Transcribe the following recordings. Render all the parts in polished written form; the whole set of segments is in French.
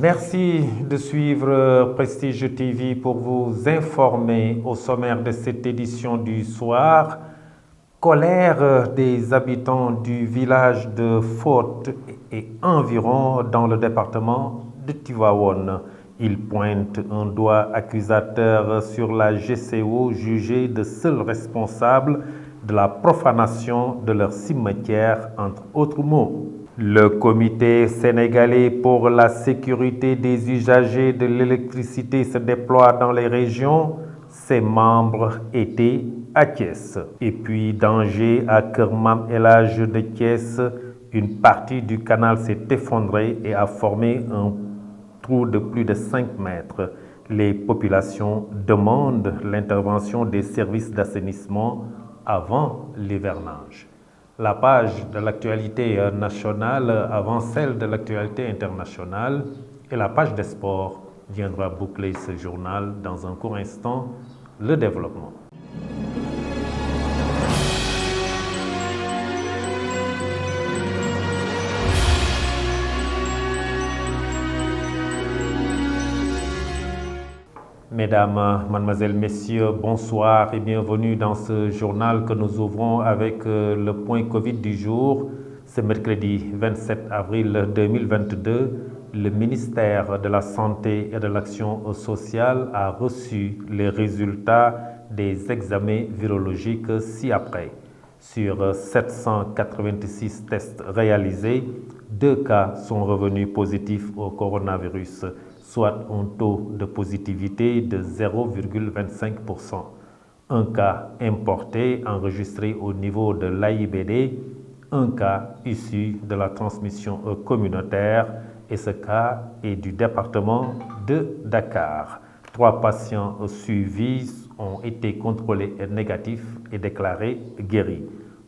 Merci de suivre Prestige TV pour vous informer au sommaire de cette édition du soir. Colère des habitants du village de Fouta et environ dans le département de Tivaouane. Ils pointent un doigt accusateur sur la GCO jugée de seul responsable de la profanation de leur cimetière, entre autres mots. Le Comité sénégalais pour la sécurité des usagers de l'électricité se déploie dans les régions. Ses membres étaient à Thiès. Et puis, danger à Kermam Elhadj de Thiès, une partie du canal s'est effondrée et a formé un trou de plus de 5 mètres. Les populations demandent l'intervention des services d'assainissement avant l'hivernage. La page de l'actualité nationale avant celle de l'actualité internationale et la page des sports viendra boucler ce journal dans un court instant. Le développement. Mesdames, Mademoiselles, Messieurs, bonsoir et bienvenue dans ce journal que nous ouvrons avec le point Covid du jour. Ce mercredi 27 avril 2022, le ministère de la Santé et de l'Action sociale a reçu les résultats des examens virologiques ci-après. Sur 786 tests réalisés, 2 cas sont revenus positifs au coronavirus, soit un taux de positivité de 0,25%. Un cas importé enregistré au niveau de l'AIBD, un cas issu de la transmission communautaire et ce cas est du département de Dakar. 3 patients suivis ont été contrôlés négatifs et déclarés guéris.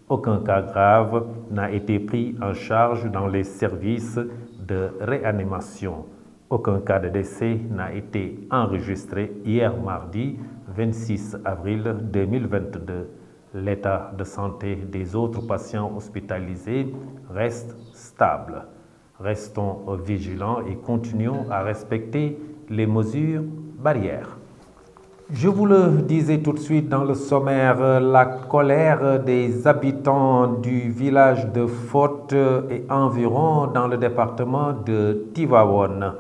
Aucun cas grave n'a été pris en charge dans les services de réanimation. Aucun cas de décès n'a été enregistré hier mardi 26 avril 2022. L'état de santé des autres patients hospitalisés reste stable. Restons vigilants et continuons à respecter les mesures barrières. Je vous le disais tout de suite dans le sommaire, la colère des habitants du village de Fouta et environ dans le département de Tivaouane.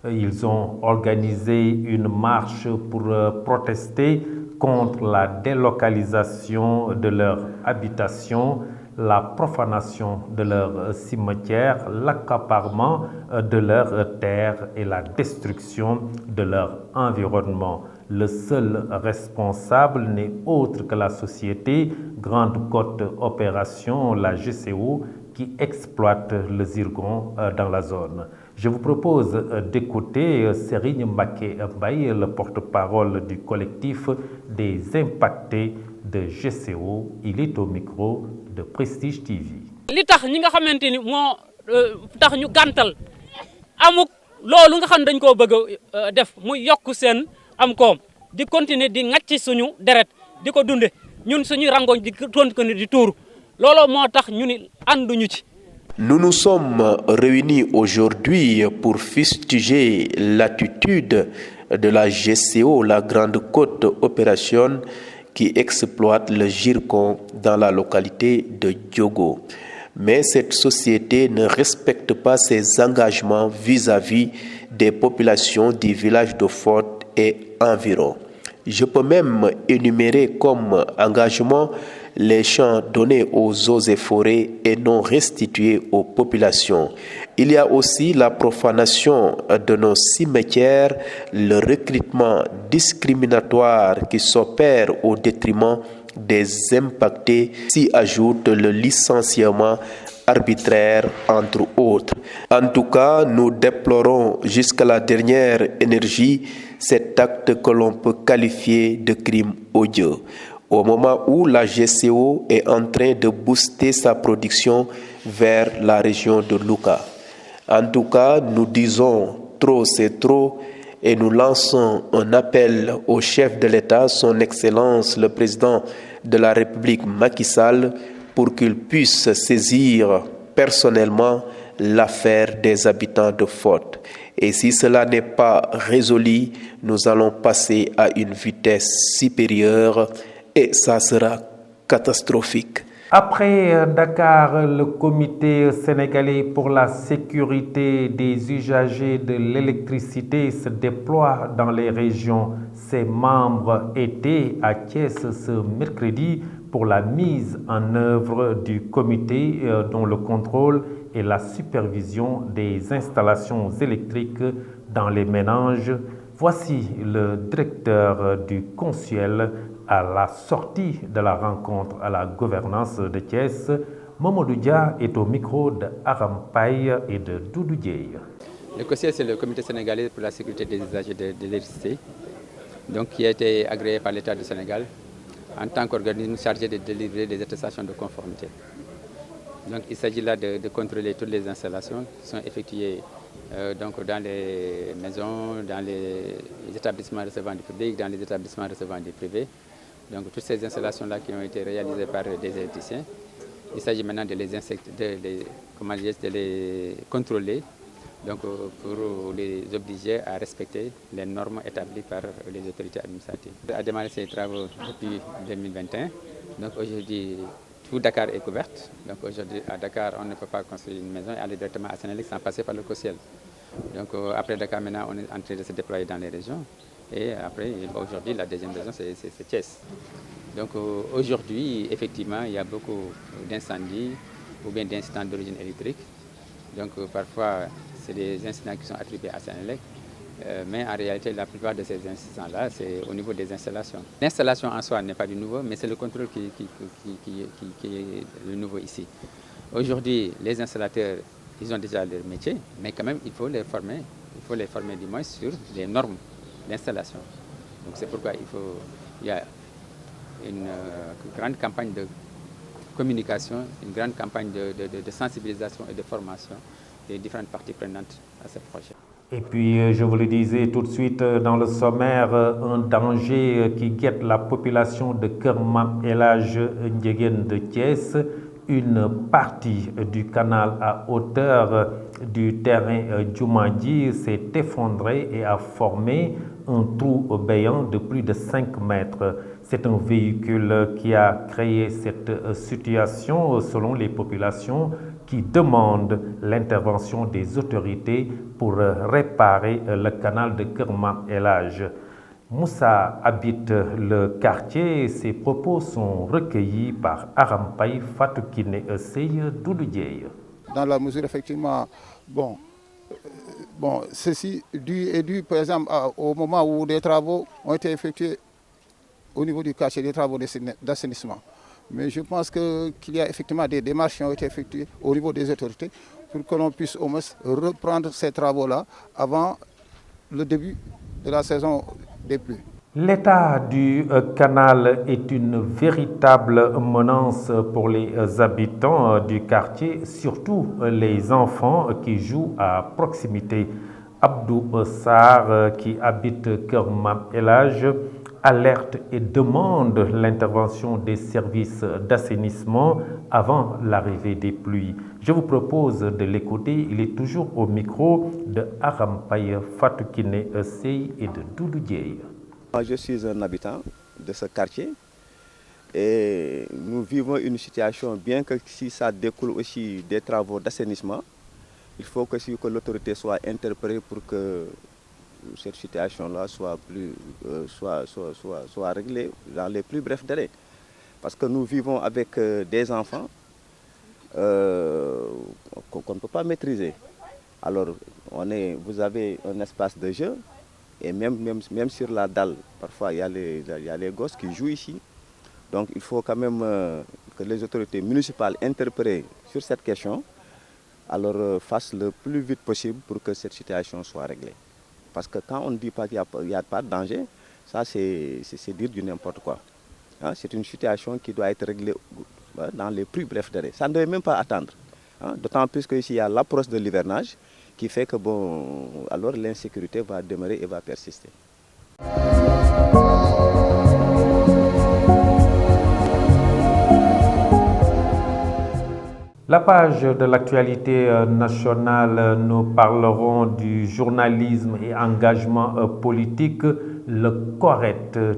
Ils ont organisé une marche pour protester contre la délocalisation de leur habitation, la profanation de leur cimetière, l'accaparement de leurs terres et la destruction de leur environnement. Le seul responsable n'est autre que la société Grande Côte Opération, la GCO, qui exploite le zircon dans la zone. Je vous propose d'écouter Serigne Mbacké Mbaye, le porte-parole du collectif des impactés de GCO. Il est au micro de Prestige TV. li tax ñi nga xamanteni mo tax ñu gantal amuk loolu nga xam dañ ko bëgg def muy yokku sen am koom di continuer di ngacc suñu deret di ko dunde ñun suñu rangoñ di continuer di touru loolu moo tax ñu ni anduñu ci. Nous nous sommes réunis aujourd'hui pour fustiger l'attitude de la GCO, la Grande Côte Opération, qui exploite le zircon dans la localité de Diogo. Mais cette société ne respecte pas ses engagements vis-à-vis des populations du village de Fouta et environ. Je peux même énumérer comme engagement les champs donnés aux eaux et forêts et non restitués aux populations. Il y a aussi la profanation de nos cimetières, le recrutement discriminatoire qui s'opère au détriment des impactés, s'y ajoute le licenciement arbitraire, entre autres. En tout cas, nous déplorons jusqu'à la dernière énergie cet acte que l'on peut qualifier de crime odieux. Au moment où la GCO est en train de booster sa production vers la région de Louga. En tout cas, nous disons trop c'est trop et nous lançons un appel au chef de l'État, son Excellence le Président de la République Macky Sall, pour qu'il puisse saisir personnellement l'affaire des habitants de Fod. Et si cela n'est pas résolu, nous allons passer à une vitesse supérieure et ça sera catastrophique. Après Dakar, le comité sénégalais pour la sécurité des usagers de l'électricité se déploie dans les régions. Ses membres étaient à Thiès ce mercredi pour la mise en œuvre du comité dont le contrôle et la supervision des installations électriques dans les ménages. Voici le directeur du Consuel à la sortie de la rencontre à la gouvernance de Thiès. Mamadou Dia est au micro de Aram Paye et de Doudou Dieye. Le COSIEL, c'est le comité sénégalais pour la sécurité des usagers de l'électricité, donc qui a été agréé par l'État du Sénégal en tant qu'organisme chargé de délivrer des attestations de conformité. Donc il s'agit là de contrôler toutes les installations qui sont effectuées donc dans les maisons, dans les établissements recevant du public, dans les établissements recevant du privé. Donc toutes ces installations-là qui ont été réalisées par des électriciens, il s'agit maintenant de les contrôler, donc pour les obliger à respecter les normes établies par les autorités administratives. On a démarré ces travaux depuis 2021. Donc aujourd'hui, tout Dakar est couverte. Donc aujourd'hui, à Dakar, on ne peut pas construire une maison et aller directement à Sénélec sans passer par le COSIEL. Donc après Dakar, maintenant, on est en train de se déployer dans les régions. Et après, aujourd'hui, la deuxième région, c'est Thiès. Donc aujourd'hui, effectivement, il y a beaucoup d'incendies ou bien d'incidents d'origine électrique. Donc parfois, c'est des incidents qui sont attribués à Sénélec. Mais en réalité, la plupart de ces incidents-là, c'est au niveau des installations. L'installation en soi n'est pas du nouveau, mais c'est le contrôle qui est le nouveau ici. Aujourd'hui, les installateurs, ils ont déjà leur métier, mais quand même, il faut les former. Il faut les former du moins sur les normes d'installation. Donc c'est pourquoi il y a une grande campagne de communication, une grande campagne de sensibilisation et de formation des différentes parties prenantes à ce projet. Et puis, je vous le disais tout de suite dans le sommaire, un danger qui guette la population de Keur Mame El Hadj Ndiéguène de Thiès. Une partie du canal à hauteur du terrain Djoumandji s'est effondrée et a formé un trou béant de plus de 5 mètres. C'est un véhicule qui a créé cette situation selon les populations qui demandent l'intervention des autorités pour réparer le canal de Keur Mame El Hadj. Moussa habite le quartier. Ses propos sont recueillis par Aram Paye, Fatou Kiné Seye, Doudou Dieye. Dans la mesure, effectivement, ceci est dû, par exemple, au moment où des travaux ont été effectués au niveau du quartier, des travaux d'assainissement. Mais je pense qu'il y a effectivement des démarches qui ont été effectuées au niveau des autorités pour que l'on puisse au moins reprendre ces travaux-là avant le début de la saison des pluies. L'état du canal est une véritable menace pour les habitants du quartier, surtout les enfants qui jouent à proximité. Abdou Sarr, qui habite Keur Mame El Hadj, alerte et demande l'intervention des services d'assainissement avant l'arrivée des pluies. Je vous propose de l'écouter. Il est toujours au micro de Aram Paye, Fatou Kiné Seye et de Doudou Dieye. Je suis un habitant de ce quartier et nous vivons une situation, bien que si ça découle aussi des travaux d'assainissement, il faut que l'autorité soit interpellée pour que cette situation-là soit réglée dans les plus brefs délais. Parce que nous vivons avec des enfants qu'on ne peut pas maîtriser. Alors, vous avez un espace de jeu et même sur la dalle, parfois il y a les gosses qui jouent ici. Donc il faut quand même que les autorités municipales interpellées sur cette question, alors fassent le plus vite possible pour que cette situation soit réglée. Parce que quand on ne dit pas qu'il n'y a pas de danger, ça c'est dire du n'importe quoi. Hein, c'est une situation qui doit être réglée dans les plus brefs délais. Ça ne devait même pas attendre. Hein, d'autant plus qu'ici il y a l'approche de l'hivernage qui fait que alors l'insécurité va demeurer et va persister. La page de l'actualité nationale, nous parlerons du journalisme et engagement politique. Le CORED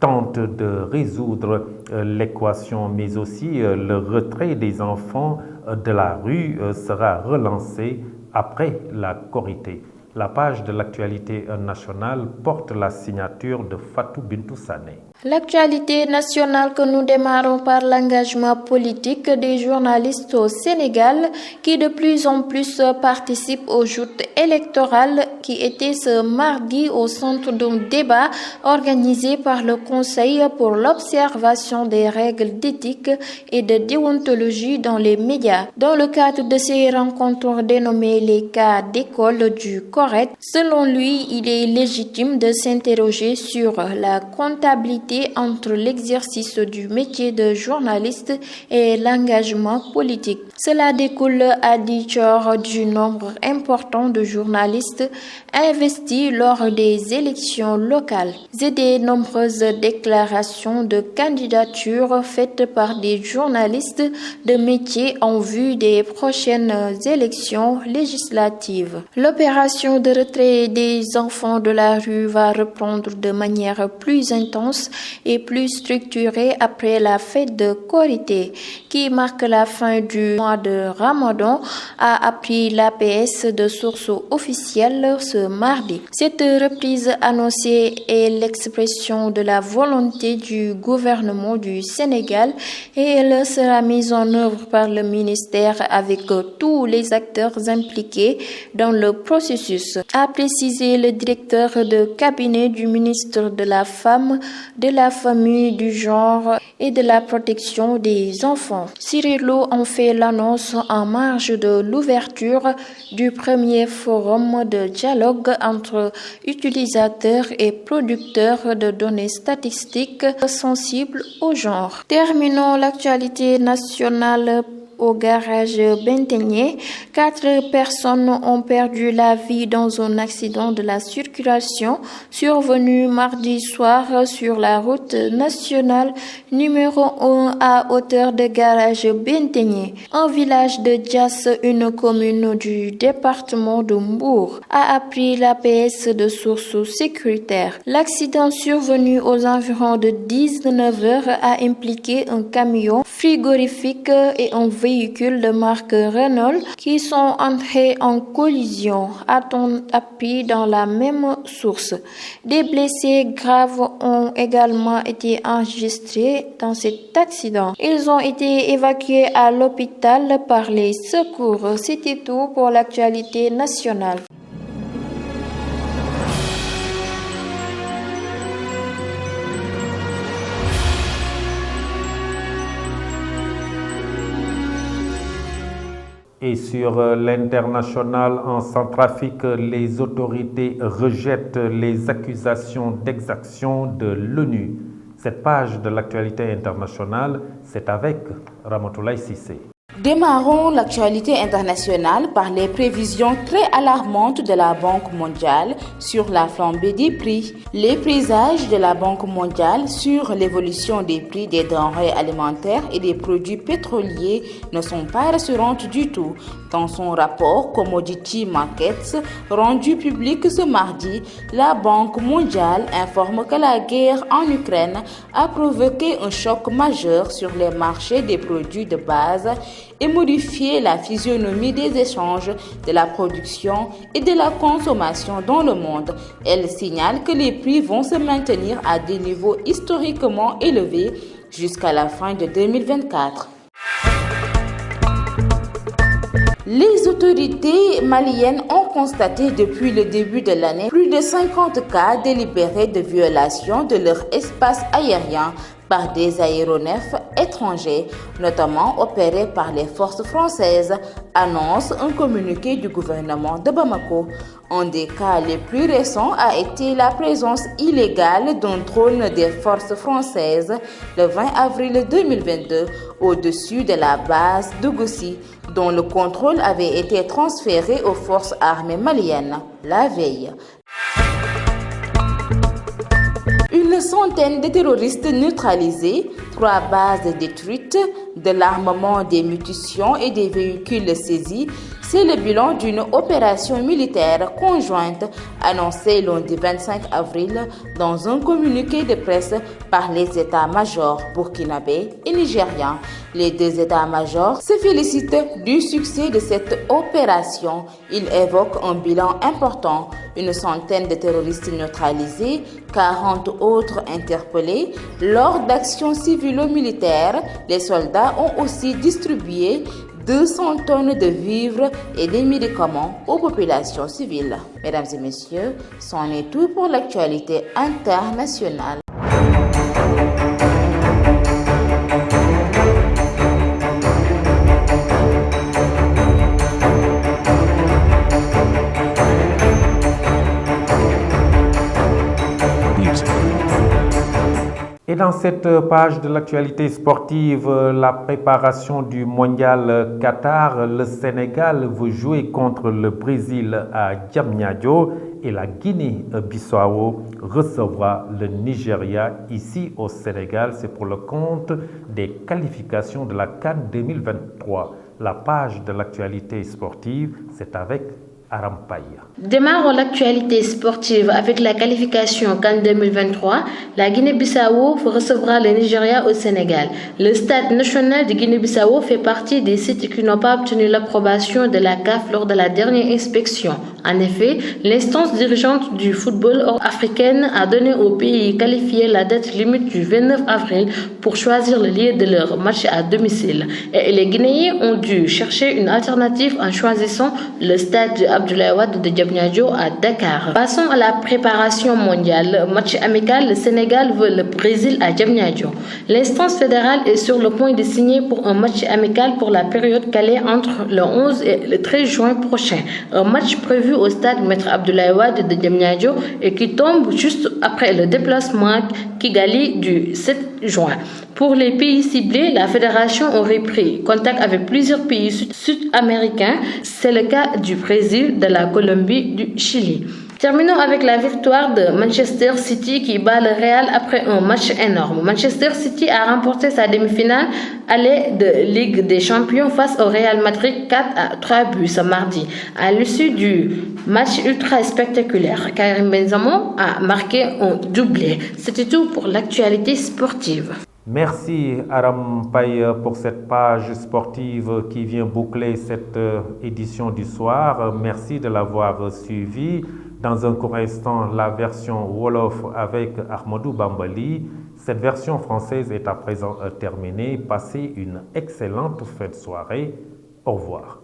tente de résoudre l'équation, mais aussi le retrait des enfants de la rue sera relancé après la Korité. La page de l'actualité nationale porte la signature de Fatou Bintou Sané. L'actualité nationale que nous démarrons par l'engagement politique des journalistes au Sénégal qui de plus en plus participent aux joutes électorales qui étaient ce mardi au centre d'un débat organisé par le Conseil pour l'observation des règles d'éthique et de déontologie dans les médias. Dans le cadre de ces rencontres dénommées les cas d'école du CORED, selon lui, il est légitime de s'interroger sur la comptabilité entre l'exercice du métier de journaliste et l'engagement politique. Cela découle, a dit Thior, du nombre important de journalistes investis lors des élections locales et des nombreuses déclarations de candidature faites par des journalistes de métier en vue des prochaines élections législatives. L'opération de retrait des enfants de la rue va reprendre de manière plus intense et plus structurée après la fête de Korité qui marque la fin du mois de Ramadan, a appris l'APS de sources officielles ce mardi. Cette reprise annoncée est l'expression de la volonté du gouvernement du Sénégal et elle sera mise en œuvre par le ministère avec tous les acteurs impliqués dans le processus, a précisé le directeur de cabinet du ministre de la Femme, de la Famille, du Genre et de la Protection des enfants. Cyril Lo en fait l'annonce en marge de l'ouverture du premier forum de dialogue entre utilisateurs et producteurs de données statistiques sensibles au genre. Terminons l'actualité nationale au garage Benteñe. 4 personnes ont perdu la vie dans un accident de la circulation survenu mardi soir sur la route nationale numéro 1 à hauteur de garage Benteñe, un village de Diass, une commune du département de Mbour, a appris l'APS de sources sécuritaires. L'accident survenu aux environs de 19 heures a impliqué un camion frigorifique et un véhicule de marque Renault qui sont entrés en collision, a-t-on appris dans la même source. Des blessés graves ont également été enregistrés dans cet accident. Ils ont été évacués à l'hôpital par les secours. C'était tout pour l'actualité nationale. Et sur l'international en Centrafrique, les autorités rejettent les accusations d'exaction de l'ONU. Cette page de l'actualité internationale, c'est avec Ramatoulaye Cissé. Démarrons l'actualité internationale par les prévisions très alarmantes de la Banque mondiale sur la flambée des prix. Les présages de la Banque mondiale sur l'évolution des prix des denrées alimentaires et des produits pétroliers ne sont pas rassurantes du tout. Dans son rapport Commodity Markets rendu public ce mardi, la Banque mondiale informe que la guerre en Ukraine a provoqué un choc majeur sur les marchés des produits de base et modifié la physionomie des échanges, de la production et de la consommation dans le monde. Elle signale que les prix vont se maintenir à des niveaux historiquement élevés jusqu'à la fin de 2024. Les autorités maliennes ont constaté depuis le début de l'année plus de 50 cas délibérés de violation de leur espace aérien par des aéronefs étrangers, notamment opérés par les forces françaises, annonce un communiqué du gouvernement de Bamako. Un des cas les plus récents a été la présence illégale d'un drone des forces françaises le 20 avril 2022 au-dessus de la base de Gossy, dont le contrôle avait été transféré aux forces armées maliennes la veille. Une centaine de terroristes neutralisés, 3 bases détruites, de l'armement, des munitions et des véhicules saisis. C'est le bilan d'une opération militaire conjointe annoncée lundi 25 avril dans un communiqué de presse par les états-majors burkinabés et nigérians. Les deux états-majors se félicitent du succès de cette opération. Ils évoquent un bilan important, une centaine de terroristes neutralisés, 40 autres interpellés. Lors d'actions civilo-militaires, les soldats ont aussi distribué 200 tonnes de vivres et des médicaments aux populations civiles. Mesdames et messieurs, c'en est tout pour l'actualité internationale. Et dans cette page de l'actualité sportive, la préparation du mondial Qatar, le Sénégal veut jouer contre le Brésil à Diamniadio et la Guinée-Bissau recevra le Nigeria ici au Sénégal. C'est pour le compte des qualifications de la CAN 2023. La page de l'actualité sportive, c'est avec Arampaï. Démarrons l'actualité sportive avec la qualification CAN 2023. La Guinée-Bissau recevra le Nigeria au Sénégal. Le stade national de Guinée-Bissau fait partie des sites qui n'ont pas obtenu l'approbation de la CAF lors de la dernière inspection. En effet, l'instance dirigeante du football africaine a donné aux pays qualifiés la date limite du 29 avril pour choisir le lieu de leur match à domicile. Et les Guinéens ont dû chercher une alternative en choisissant le stade Abdoulaye Wade de Diamniadio à Dakar. Passons à la préparation mondiale. Match amical, le Sénégal veut le Brésil à Diamniadio. L'instance fédérale est sur le point de signer pour un match amical pour la période calée entre le 11 et le 13 juin prochain. Un match prévu au stade Maître Abdoulaye Wade de Diamniadio et qui tombe juste après le déplacement à Kigali du 7 juin. Pour les pays ciblés, la fédération aurait pris contact avec plusieurs pays sud-américains. C'est le cas du Brésil, de la Colombie, du Chili. Terminons avec la victoire de Manchester City qui bat le Real après un match énorme. Manchester City a remporté sa demi-finale aller de Ligue des Champions face au Real Madrid 4-3 ce mardi. À l'issue du match ultra spectaculaire, Karim Benzema a marqué un doublé. C'était tout pour l'actualité sportive. Merci Aram Paye pour cette page sportive qui vient boucler cette édition du soir. Merci de l'avoir suivi. Dans un court instant, la version Wolof avec Ahmadou Bambali. Cette version française est à présent terminée. Passez une excellente fin de soirée. Au revoir.